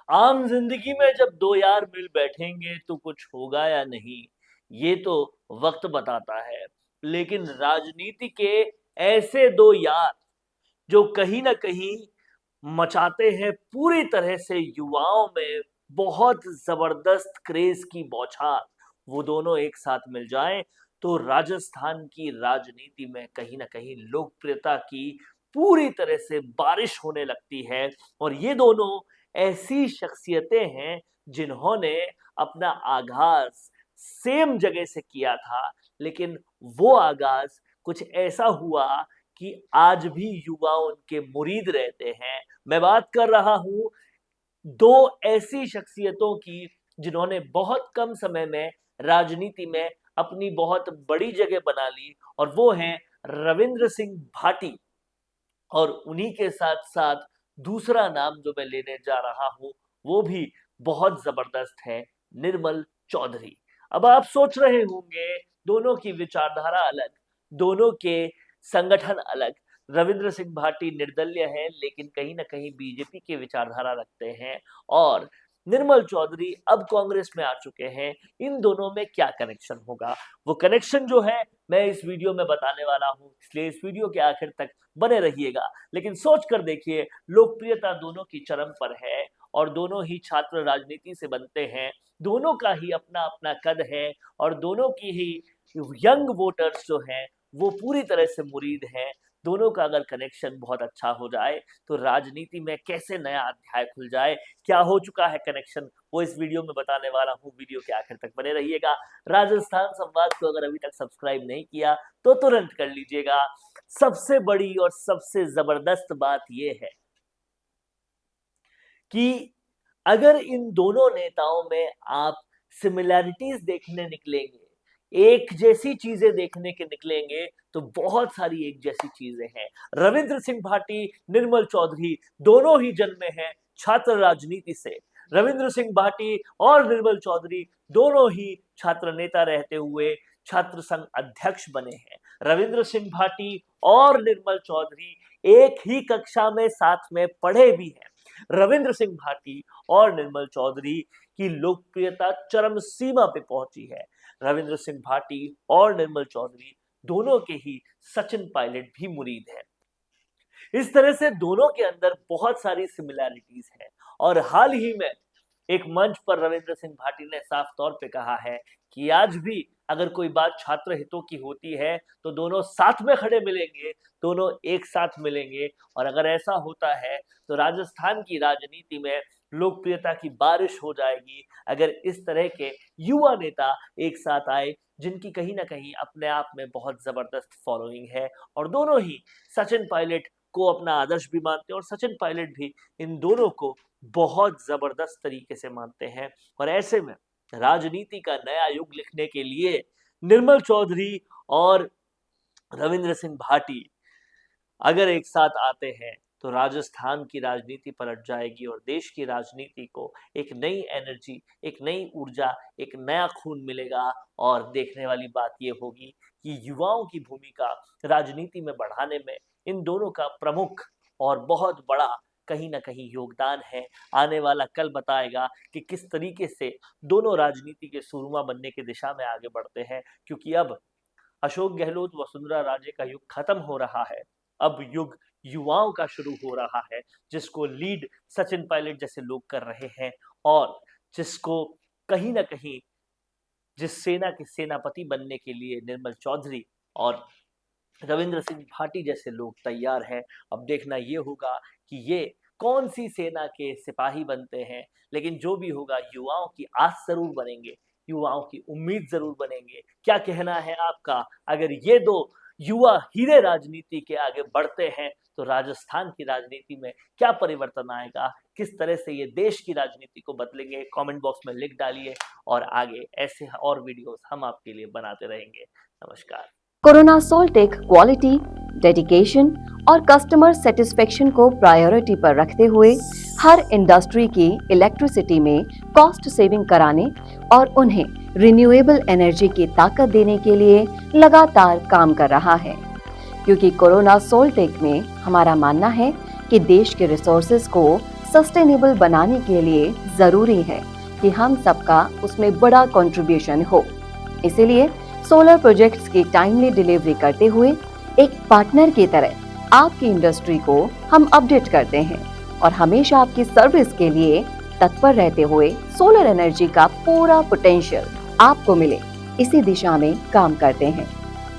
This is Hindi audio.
आम जिंदगी में जब दो यार मिल बैठेंगे तो कुछ होगा या नहीं, ये तो वक्त बताता है। लेकिन राजनीति के ऐसे दो यार जो कहीं ना कहीं मचाते हैं पूरी तरह से युवाओं में बहुत जबरदस्त क्रेज की बौछार, वो दोनों एक साथ मिल जाएं तो राजस्थान की राजनीति में कहीं ना कहीं लोकप्रियता की पूरी तरह से बारिश होने लगती है। और ये दोनों ऐसी शख्सियतें हैं जिन्होंने अपना आगाज सेम जगह से किया था, लेकिन वो आगाज कुछ ऐसा हुआ कि आज भी युवा उनके मुरीद रहते हैं। मैं बात कर रहा हूं दो ऐसी शख्सियतों की जिन्होंने बहुत कम समय में राजनीति में अपनी बहुत बड़ी जगह बना ली, और वो हैं रविंद्र सिंह भाटी। और उन्हीं के साथ साथ दूसरा नाम जो मैं लेने जा रहा हूं वो भी बहुत जबरदस्त है, निर्मल चौधरी। अब आप सोच रहे होंगे दोनों की विचारधारा अलग, दोनों के संगठन अलग। रविंद्र सिंह भाटी निर्दलीय है लेकिन कहीं ना कहीं बीजेपी की विचारधारा रखते हैं, और निर्मल चौधरी अब कांग्रेस में आ चुके हैं। इन दोनों में क्या कनेक्शन होगा, वो कनेक्शन जो है मैं इस वीडियो में बताने वाला हूं, इसलिए इस वीडियो के आखिर तक बने रहिएगा। लेकिन सोच कर देखिए, लोकप्रियता दोनों की चरम पर है और दोनों ही छात्र राजनीति से बनते हैं, दोनों का ही अपना अपना कद है, और दोनों की ही यंग वोटर्स जो हैं वो पूरी तरह से मुरीद हैं। दोनों का अगर कनेक्शन बहुत अच्छा हो जाए तो राजनीति में कैसे नया अध्याय खुल जाए, क्या हो चुका है कनेक्शन, वो इस वीडियो में बताने वाला हूँ। वीडियो के आखिर तक बने रहिएगा। राजस्थान संवाद को अगर अभी तक सब्सक्राइब नहीं किया तो तुरंत कर लीजिएगा। सबसे बड़ी और सबसे जबरदस्त बात यह है कि अगर इन दोनों नेताओं में आप सिमिलैरिटीज देखने निकलेंगे, एक जैसी चीजें देखने के निकलेंगे, तो बहुत सारी एक जैसी चीजें हैं। रविंद्र सिंह भाटी, निर्मल चौधरी दोनों ही जन्मे हैं छात्र राजनीति से। रविंद्र सिंह भाटी और निर्मल चौधरी दोनों ही छात्र नेता रहते हुए छात्र संघ अध्यक्ष बने हैं। रविंद्र सिंह भाटी और निर्मल चौधरी एक ही कक्षा में साथ में पढ़े भी हैं। रविंद्र सिंह भाटी और निर्मल चौधरी की लोकप्रियता चरम सीमा पे पहुंची है। रविंद्र सिंह भाटी और निर्मल चौधरी दोनों के ही सचिन पायलट भी मुरीद हैं। इस तरह से दोनों के अंदर बहुत सारी सिमिलैरिटीज हैं, और हाल ही में एक मंच पर रविंद्र सिंह भाटी ने साफ तौर पे कहा है कि आज भी अगर कोई बात छात्र हितों की होती है तो दोनों साथ में खड़े मिलेंगे, दोनों एक साथ मिलेंगे। और अगर ऐसा होता है तो राजस्थान की राजनीति में लोकप्रियता की बारिश हो जाएगी, अगर इस तरह के युवा नेता एक साथ आए जिनकी कहीं ना कहीं अपने आप में बहुत जबरदस्त फॉलोइंग है। और दोनों ही सचिन पायलट को अपना आदर्श भी मानते हैं, और सचिन पायलट भी इन दोनों को बहुत जबरदस्त तरीके से मानते हैं। और ऐसे में राजनीति का नया युग लिखने के लिए निर्मल चौधरी और रविंद्र सिंह भाटी अगर एक साथ आते हैं तो राजस्थान की राजनीति पलट जाएगी, और देश की राजनीति को एक नई एनर्जी, एक नई ऊर्जा, एक नया खून मिलेगा। और देखने वाली बात यह होगी कि युवाओं की भूमिका राजनीति में बढ़ाने में इन दोनों का प्रमुख और बहुत बड़ा कहीं ना कहीं योगदान है। आने वाला कल बताएगा कि किस तरीके से दोनों राजनीति के सूरमा बनने की दिशा में आगे बढ़ते हैं, क्योंकि अब अशोक गहलोत वसुंधरा राजे का युग खत्म हो रहा है। अब युग युवाओं का शुरू हो रहा है, जिसको लीड सचिन पायलट जैसे लोग कर रहे हैं, और जिसको कहीं ना कहीं जिस सेना के सेनापति बनने के लिए निर्मल चौधरी और रविंद्र सिंह भाटी जैसे लोग तैयार हैं। अब देखना ये होगा कि ये कौन सी सेना के सिपाही बनते हैं, लेकिन जो भी होगा युवाओं की आस जरूर बनेंगे, युवाओं की उम्मीद जरूर बनेंगे। क्या कहना है आपका? अगर ये दो युवा हीरे राजनीति के आगे बढ़ते हैं तो राजस्थान की राजनीति में क्या परिवर्तन आएगा, किस तरह से ये देश की राजनीति को बदलेंगे, कमेंट बॉक्स में लिख डालिए, और आगे ऐसे और वीडियोस हम आपके लिए बनाते रहेंगे। नमस्कार। कोरोना सोल्टेक क्वालिटी, डेडिकेशन और कस्टमर सेटिस्फेक्शन को प्रायोरिटी पर रखते हुए हर इंडस्ट्री की इलेक्ट्रिसिटी में कॉस्ट सेविंग कराने और उन्हें रिन्यूएबल एनर्जी की ताकत देने के लिए लगातार काम कर रहा है। क्योंकि कोरोना सोल्टेक में हमारा मानना है कि देश के रिसोर्सेज को सस्टेनेबल बनाने के लिए जरूरी है कि हम सबका उसमें बड़ा कंट्रीब्यूशन हो। इसीलिए सोलर प्रोजेक्ट्स की टाइमली डिलीवरी करते हुए एक पार्टनर की तरह आपकी इंडस्ट्री को हम अपडेट करते हैं और हमेशा आपकी सर्विस के लिए तत्पर रहते हुए सोलर एनर्जी का पूरा पोटेंशियल आपको मिले, इसी दिशा में काम करते हैं।